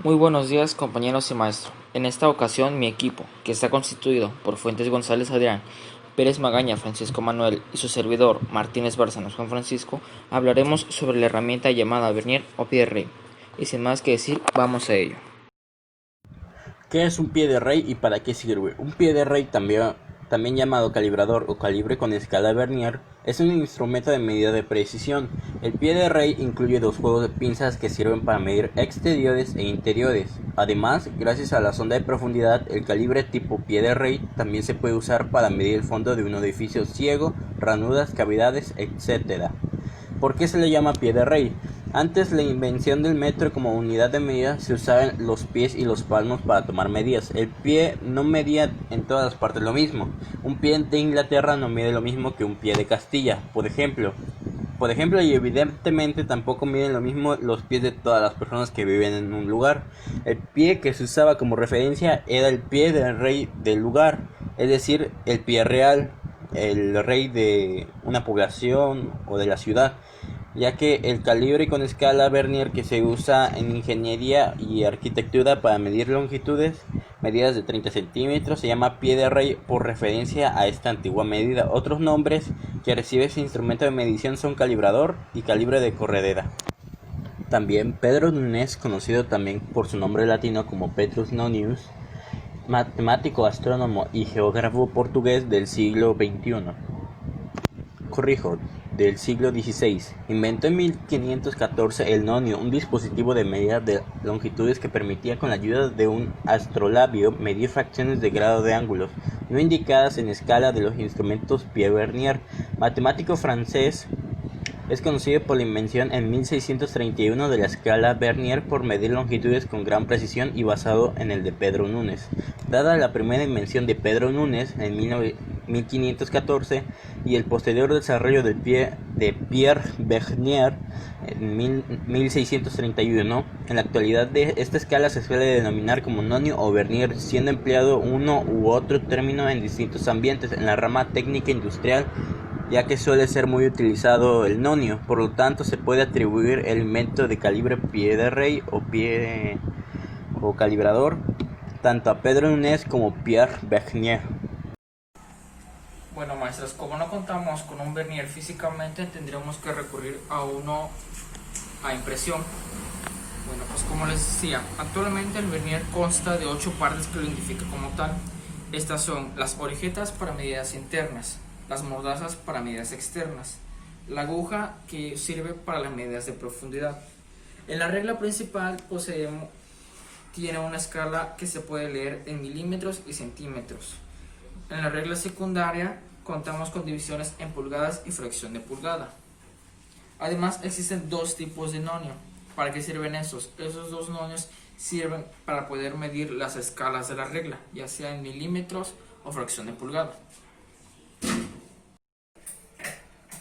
Muy buenos días compañeros y maestro. En esta ocasión mi equipo, que está constituido por Fuentes González Adrián, Pérez Magaña Francisco Manuel y su servidor Martínez Bárcenas Juan Francisco, hablaremos sobre la herramienta llamada vernier o pie de rey. Y sin más que decir, vamos a ello. ¿Qué es un pie de rey y para qué sirve? Un pie de rey, también llamado calibrador o calibre con escala vernier, es un instrumento de medida de precisión. El pie de rey incluye dos juegos de pinzas que sirven para medir exteriores e interiores. Además, gracias a la sonda de profundidad, el calibre tipo pie de rey también se puede usar para medir el fondo de un edificio ciego, ranuras, cavidades, etc. ¿Por qué se le llama pie de rey? Antes la invención del metro como unidad de medida se usaban los pies y los palmos para tomar medidas. El pie no medía en todas partes lo mismo. Un pie de Inglaterra no mide lo mismo que un pie de Castilla, por ejemplo. Y evidentemente tampoco miden lo mismo los pies de todas las personas que viven en un lugar. El pie que se usaba como referencia era el pie del rey del lugar, es decir, el pie real, el rey de una población o de la ciudad, ya que el calibre con escala vernier que se usa en ingeniería y arquitectura para medir longitudes, medidas de 30 centímetros, se llama pie de rey por referencia a esta antigua medida. Otros nombres que recibe este instrumento de medición son calibrador y calibre de corredera. También Pedro Nunes, conocido también por su nombre latino como Petrus Nonius, matemático, astrónomo y geógrafo portugués del siglo XXI. Corrijo, del siglo XVI, inventó en 1514 el nonio, un dispositivo de medida de longitudes que permitía con la ayuda de un astrolabio medir fracciones de grado de ángulos, no indicadas en escala de los instrumentos Pie-Vernier. Matemático francés, es conocido por la invención en 1631 de la escala Vernier por medir longitudes con gran precisión y basado en el de Pedro Nunes. Dada la primera invención de Pedro Nunes en 1514 y el posterior desarrollo del pie de Pierre Vernier en 1631, en la actualidad esta escala se suele denominar como nonio o vernier, siendo empleado uno u otro término en distintos ambientes en la rama técnica industrial, ya que suele ser muy utilizado el nonio. Por lo tanto, se puede atribuir el invento de calibre pie de rey o calibrador tanto a Pedro Nunes como Pierre Bernier. Bueno maestros, como no contamos con un vernier físicamente, tendríamos que recurrir a uno a impresión. Bueno, pues como les decía, actualmente el vernier consta de 8 partes que lo identifican como tal. Estas son las orejetas para medidas internas, las mordazas para medidas externas, la aguja que sirve para las medidas de profundidad. En la regla principal tiene una escala que se puede leer en milímetros y centímetros. En la regla secundaria contamos con divisiones en pulgadas y fracción de pulgada. Además existen dos tipos de nonio. ¿Para qué sirven esos? Esos dos nonios sirven para poder medir las escalas de la regla, ya sea en milímetros o fracción de pulgada.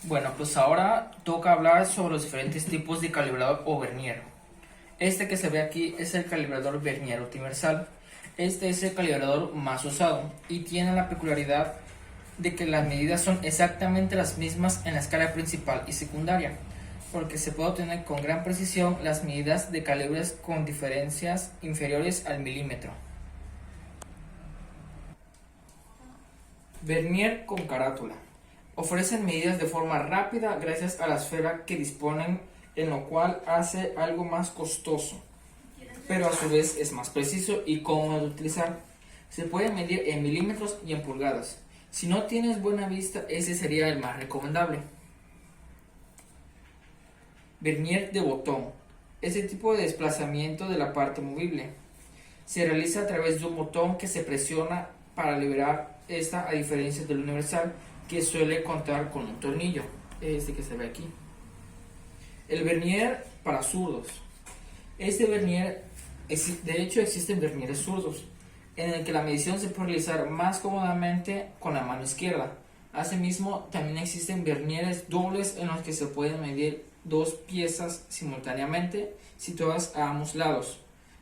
Bueno, pues ahora toca hablar sobre los diferentes tipos de calibrador o vernier. Este que se ve aquí es el calibrador vernier universal. Este es el calibrador más usado y tiene la peculiaridad de que las medidas son exactamente las mismas en la escala principal y secundaria, porque se puede obtener con gran precisión las medidas de calibres con diferencias inferiores al milímetro. Vernier con carátula. Ofrecen medidas de forma rápida gracias a la esfera que disponen, en lo cual hace algo más costoso, pero a su vez es más preciso y cómodo de utilizar. Se puede medir en milímetros y en pulgadas. Si no tienes buena vista, ese sería el más recomendable. Vernier de botón. Ese tipo de desplazamiento de la parte movible se realiza a través de un botón que se presiona para liberar esta, a diferencia del universal que suele contar con un tornillo, este que se ve aquí. El vernier para zurdos. Este vernier, de hecho existen vernieres zurdos, en el que la medición se puede realizar más cómodamente con la mano izquierda. Asimismo, también existen vernieres dobles en los que se pueden medir dos piezas simultáneamente situadas a ambos lados,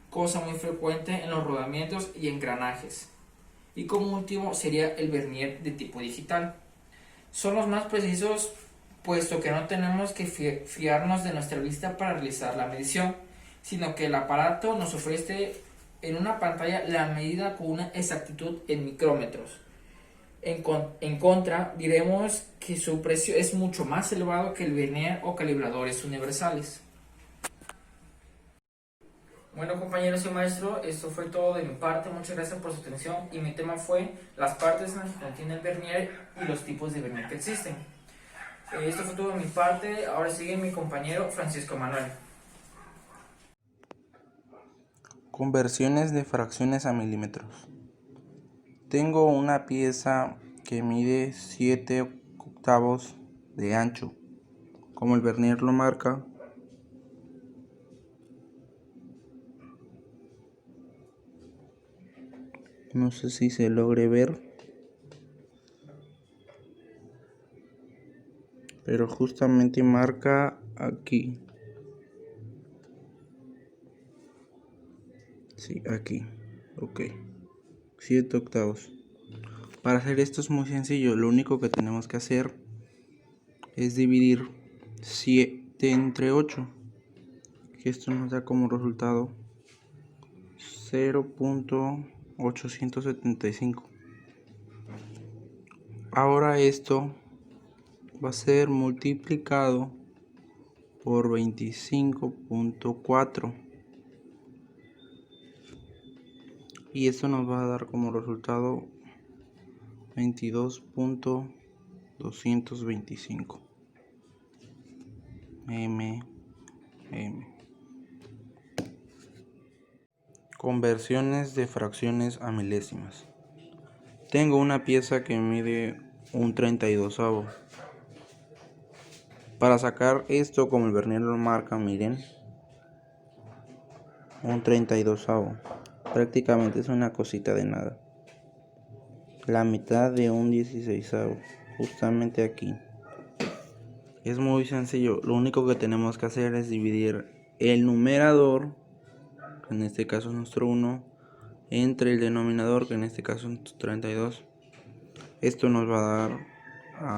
cosa muy frecuente en los rodamientos y engranajes. Y como último sería el vernier de tipo digital. Son los más precisos, puesto que no tenemos que fiarnos de nuestra vista para realizar la medición, sino que el aparato nos ofrece en una pantalla la medida con una exactitud en micrómetros. En contra, diremos que su precio es mucho más elevado que el vernier o calibradores universales. Bueno, compañeros y maestro, esto fue todo de mi parte. Muchas gracias por su atención y mi tema fue las partes en las que contiene el vernier y los tipos de vernier que existen. Esto fue todo de mi parte. Ahora sigue mi compañero Francisco Manuel. Conversiones de fracciones a milímetros. Tengo una pieza que mide 7 octavos de ancho, como el vernier lo marca. No sé si se logre ver, pero justamente marca aquí. Sí, aquí. Ok. 7 octavos. Para hacer esto es muy sencillo. Lo único que tenemos que hacer es dividir 7 entre 8. Que esto nos da como resultado 0.875. Ahora esto va a ser multiplicado por 25.4 y esto nos va a dar como resultado 22.225 mm. Conversiones de fracciones a milésimas. Tengo una pieza que mide un 32avo. Para sacar esto, como el vernier lo marca, miren, un 32avo. Prácticamente es una cosita de nada. La mitad de un 16avo, justamente aquí. Es muy sencillo. Lo único que tenemos que hacer es dividir el numerador, en este caso es nuestro 1, entre el denominador, que en este caso es 32. Esto nos va a dar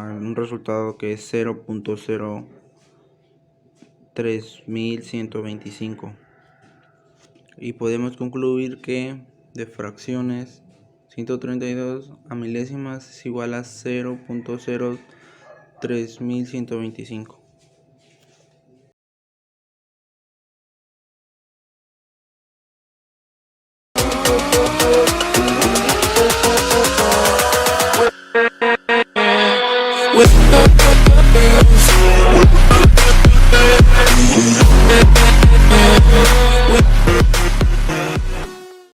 un resultado que es 0.03125 y podemos concluir que de fracciones 132 a milésimas es igual a 0.03125.